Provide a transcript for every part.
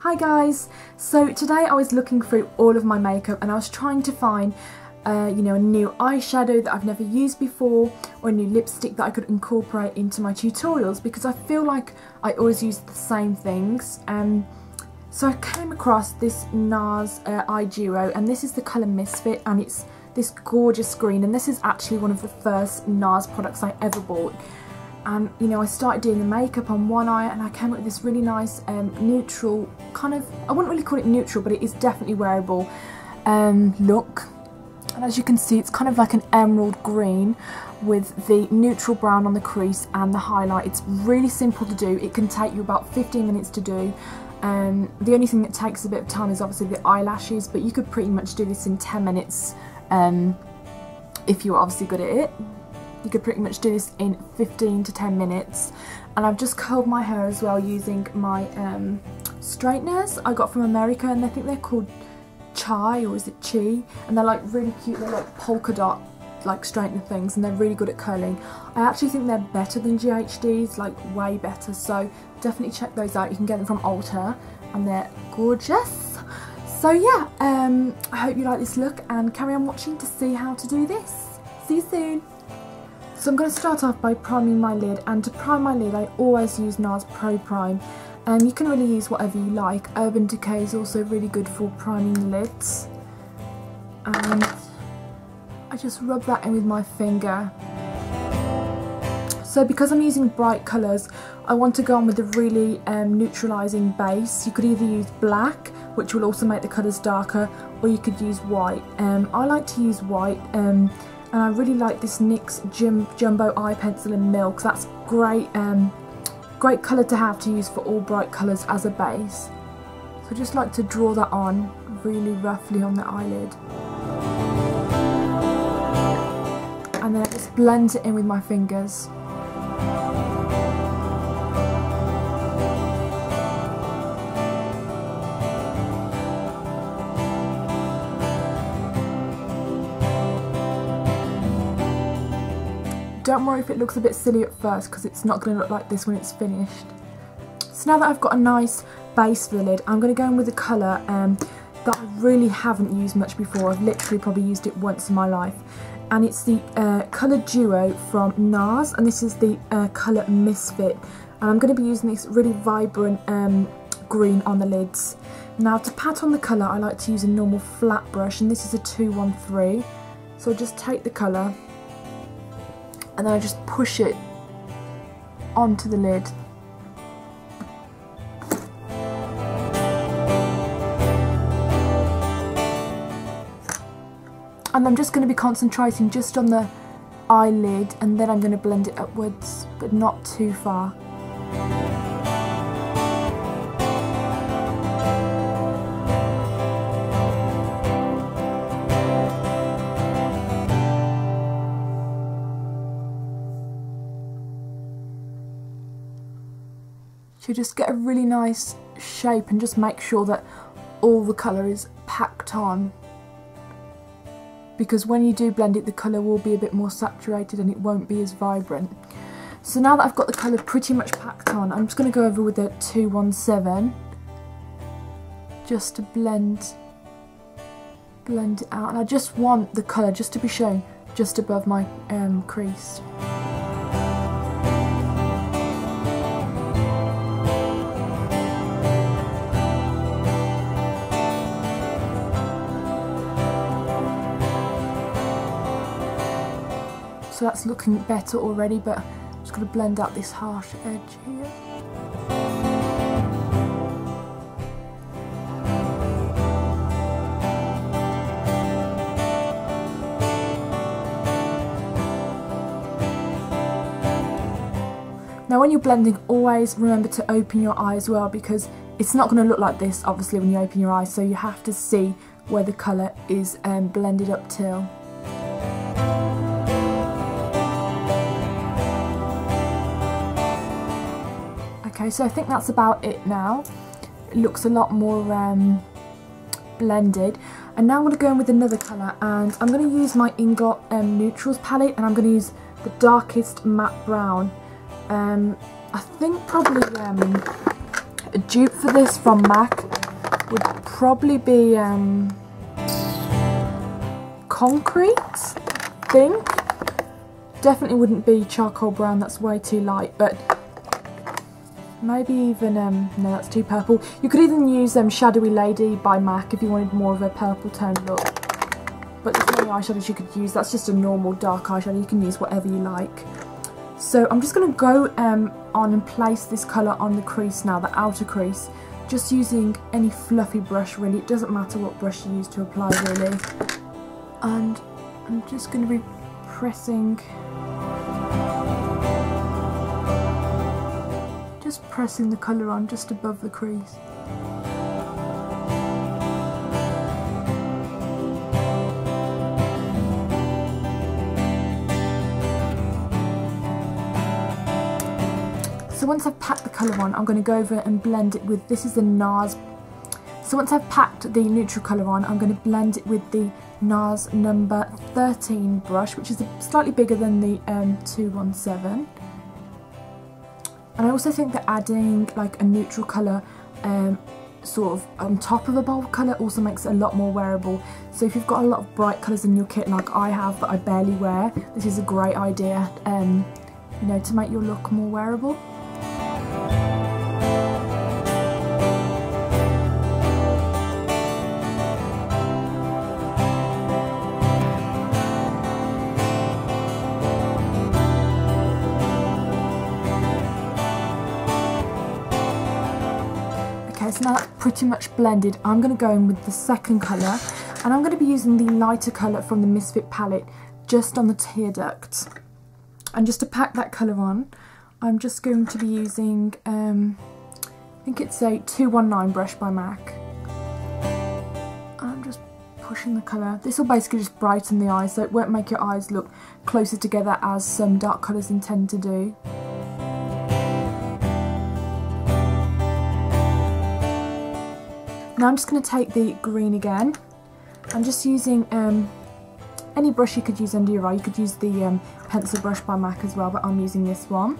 Hi guys, so today I was looking through all of my makeup and I was trying to find a new eyeshadow that I've never used before, or a new lipstick that I could incorporate into my tutorials, because I feel like I always use the same things. So I came across this NARS eye duo, and this is the colour Misfit, and it's this gorgeous green, and this is actually one of the first NARS products I ever bought. And I started doing the makeup on one eye and I came up with this really nice neutral kind of, I wouldn't really call it neutral, but it is definitely wearable look. And as you can see, it's kind of like an emerald green with the neutral brown on the crease and the highlight. It's really simple to do. It can take you about 15 minutes to do. The only thing that takes a bit of time is obviously the eyelashes, but you could pretty much do this in 10 minutes if you're obviously good at it. You could pretty much do this in 15 to 10 minutes. And I've just curled my hair as well using my straighteners I got from America, and I think they're called Chai, or is it Chi? And they're like really cute. They're like polka dot like straightener things, and they're really good at curling. I actually think they're better than GHD's, like way better, so definitely check those out. You can get them from Ulta and they're gorgeous. So yeah, I hope you like this look and carry on watching to see how to do this. See you soon. So I'm going to start off by priming my lid, and to prime my lid I always use NARS Pro Prime. You can really use whatever you like. Urban Decay is also really good for priming the lids. And I just rub that in with my finger. So because I'm using bright colours, I want to go on with a really neutralising base. You could either use black, which will also make the colours darker, or you could use white. I like to use white. And I really like this NYX Jumbo Eye Pencil in Milk. That's great, great colour to have to use for all bright colours as a base. So I just like to draw that on really roughly on the eyelid. And then I just blend it in with my fingers. Don't worry if it looks a bit silly at first, because it's not going to look like this when it's finished. So now that I've got a nice base for the lid, I'm going to go in with a colour that I really haven't used much before. I've literally probably used it once in my life. And it's the colour duo from NARS, and this is the colour Misfit. And I'm going to be using this really vibrant green on the lids. Now to pat on the colour, I like to use a normal flat brush, and this is a 213. So I just take the colour and then I just push it onto the lid. And I'm just going to be concentrating just on the eyelid, and then I'm going to blend it upwards, but not too far. So just get a really nice shape and just make sure that all the colour is packed on, because when you do blend it, the colour will be a bit more saturated and it won't be as vibrant. So now that I've got the colour pretty much packed on, I'm just going to go over with a 217 just to blend it out. And I just want the colour just to be shown just above my crease. So that's looking better already, but I'm just going to blend out this harsh edge here. Now when you're blending, always remember to open your eye as well, because it's not going to look like this obviously when you open your eye, so you have to see where the colour is blended up till. Okay, so I think that's about it now. It looks a lot more blended. And now I'm going to go in with another colour, and I'm going to use my Inglot Neutrals palette, and I'm going to use the darkest matte brown. I think probably a dupe for this from MAC would probably be concrete, I think. Definitely wouldn't be charcoal brown, that's way too light, but maybe even, no, that's too purple. You could even use Shadowy Lady by MAC if you wanted more of a purple toned look. But there's no eyeshadows you could use, that's just a normal dark eyeshadow, you can use whatever you like. So I'm just going to go on and place this colour on the crease now, the outer crease, just using any fluffy brush really, it doesn't matter what brush you use to apply really. And I'm just going to be pressing the colour on just above the crease. So once I've packed the colour on, I'm going to go over and blend it with, this is the NARS. So once I've packed the neutral colour on, I'm going to blend it with the NARS number 13 brush, which is slightly bigger than the 217. And I also think that adding like a neutral colour sort of on top of a bold colour also makes it a lot more wearable. So if you've got a lot of bright colours in your kit like I have that I barely wear, this is a great idea, you know, to make your look more wearable. So now that's pretty much blended, I'm going to go in with the second colour, and I'm going to be using the lighter colour from the Misfit palette just on the tear duct. And just to pack that colour on, I'm just going to be using, I think it's a 219 brush by MAC. I'm just pushing the colour. This will basically just brighten the eyes, so it won't make your eyes look closer together as some dark colours intend to do. Now I'm just going to take the green again. I'm just using any brush you could use under your eye. You could use the pencil brush by MAC as well, but I'm using this one.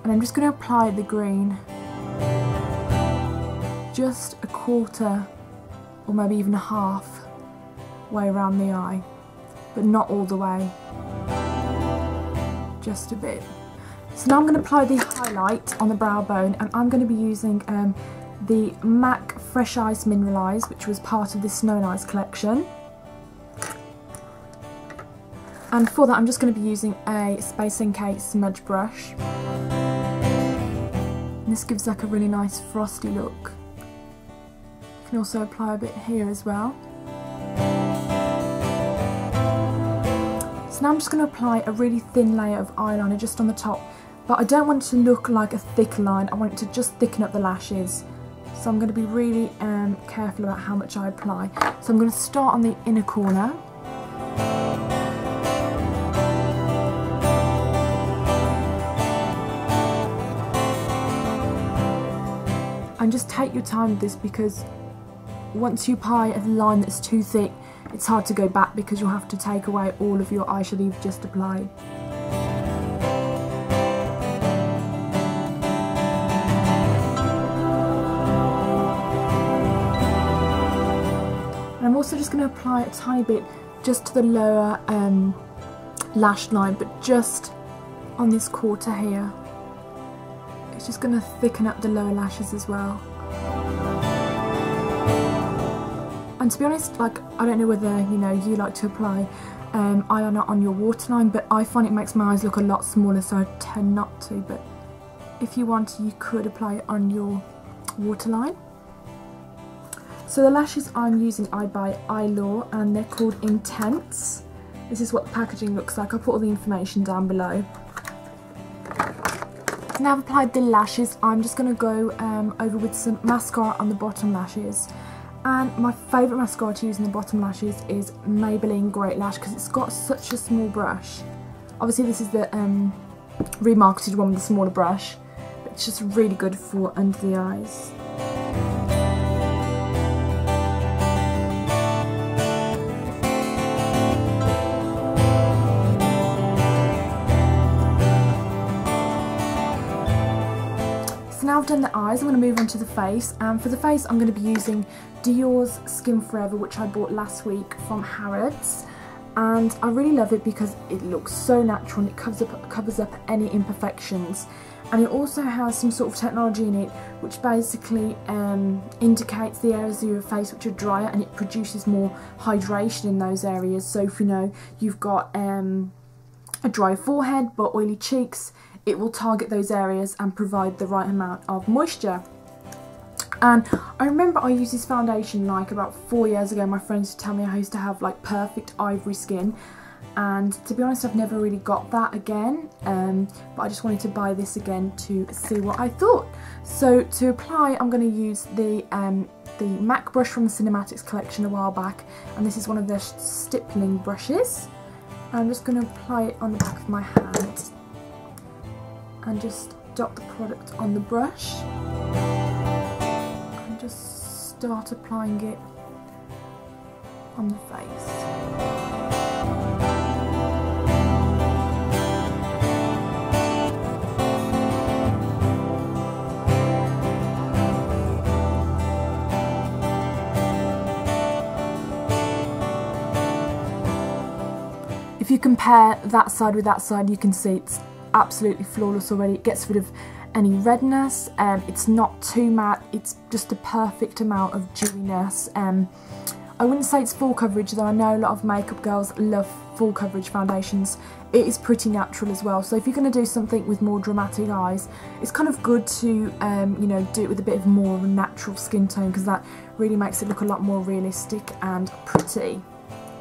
And I'm just going to apply the green just a quarter or maybe even a half way around the eye, but not all the way, just a bit. So now I'm going to apply the highlight on the brow bone, and I'm going to be using the MAC Fresh Ice Mineralise, which was part of the Snow and Ice collection. And for that I'm just going to be using a Space NK smudge brush. And this gives like a really nice frosty look. You can also apply a bit here as well. So now I'm just going to apply a really thin layer of eyeliner just on the top, but I don't want it to look like a thick line, I want it to just thicken up the lashes. So I'm going to be really careful about how much I apply. So I'm going to start on the inner corner. And just take your time with this, because once you apply a line that's too thick, it's hard to go back because you'll have to take away all of your eyeshadow you've just applied. I'm also just going to apply a tiny bit just to the lower lash line, but just on this quarter here. It's just going to thicken up the lower lashes as well. And to be honest, like, I don't know whether you like to apply eyeliner on your waterline, but I find it makes my eyes look a lot smaller, so I tend not to. But if you want, you could apply it on your waterline. So the lashes I'm using are by Eyelaw, and they're called Intense. This is what the packaging looks like. I'll put all the information down below. Now I've applied the lashes, I'm just going to go over with some mascara on the bottom lashes. And my favourite mascara to use in the bottom lashes is Maybelline Great Lash, because it's got such a small brush. Obviously this is the remarketed one with the smaller brush, but it's just really good for under the eyes. Now now I've done the eyes, I'm going to move on to the face, and for the face I'm going to be using Dior's Skin Forever, which I bought last week from Harrods, and I really love it because it looks so natural and it covers up any imperfections, and it also has some sort of technology in it which basically indicates the areas of your face which are drier, and it produces more hydration in those areas. So if you know you've got a dry forehead but oily cheeks, it will target those areas and provide the right amount of moisture. And I remember I used this foundation like about 4 years ago. My friends used to tell me I used to have like perfect ivory skin, and to be honest I've never really got that again, but I just wanted to buy this again to see what I thought. So to apply I'm going to use the MAC brush from the Cinematics collection a while back, and this is one of their stippling brushes. I'm just going to apply it on the back of my hand and just dot the product on the brush and just start applying it on the face. If you compare that side with that side, you can see it's absolutely flawless already. It gets rid of any redness, it's not too matte, it's just a perfect amount of dewiness. I wouldn't say it's full coverage, though I know a lot of makeup girls love full coverage foundations. It is pretty natural as well, so if you're going to do something with more dramatic eyes, it's kind of good to you know, do it with a bit of more of a natural skin tone, because that really makes it look a lot more realistic and pretty,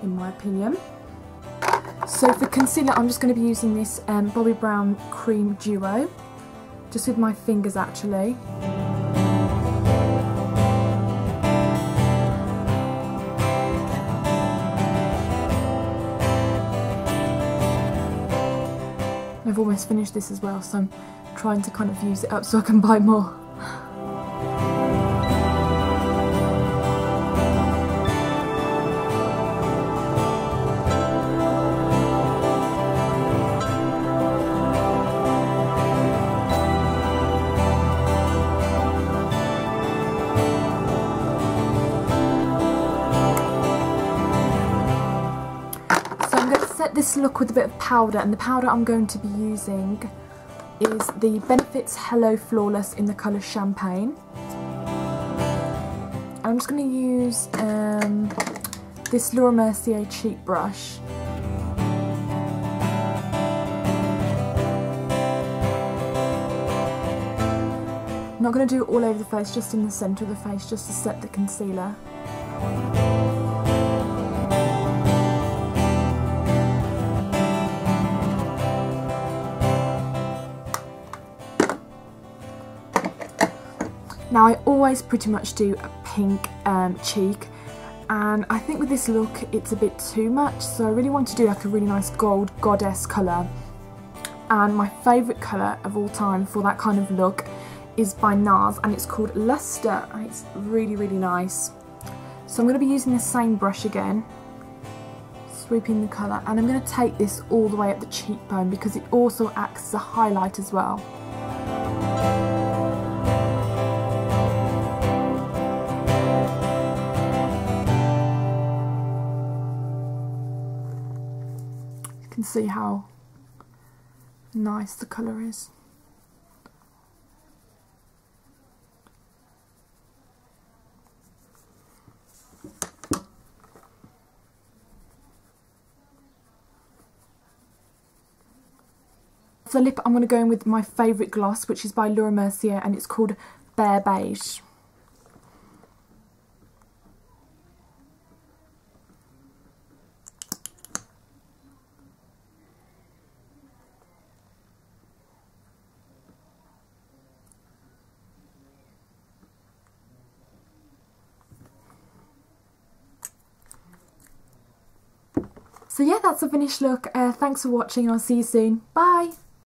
in my opinion. So for concealer I'm just going to be using this Bobbi Brown Cream Duo, just with my fingers actually. I've almost finished this as well, so I'm trying to kind of use it up so I can buy more. This look with a bit of powder, and the powder I'm going to be using is the Benefit's Hello Flawless in the colour Champagne. I'm just going to use this Laura Mercier cheek brush. I'm not going to do it all over the face, just in the centre of the face, just to set the concealer. Now I always pretty much do a pink cheek, and I think with this look it's a bit too much, so I really want to do like a really nice gold goddess colour. And my favourite colour of all time for that kind of look is by NARS, and it's called Luster, and it's really, really nice. So I'm going to be using the same brush again, sweeping the colour, and I'm going to take this all the way up the cheekbone because it also acts as a highlight as well. You can see how nice the colour is. For the lip I'm going to go in with my favourite gloss, which is by Laura Mercier, and it's called Bare Beige. So yeah, that's the finished look. Thanks for watching, and I'll see you soon. Bye!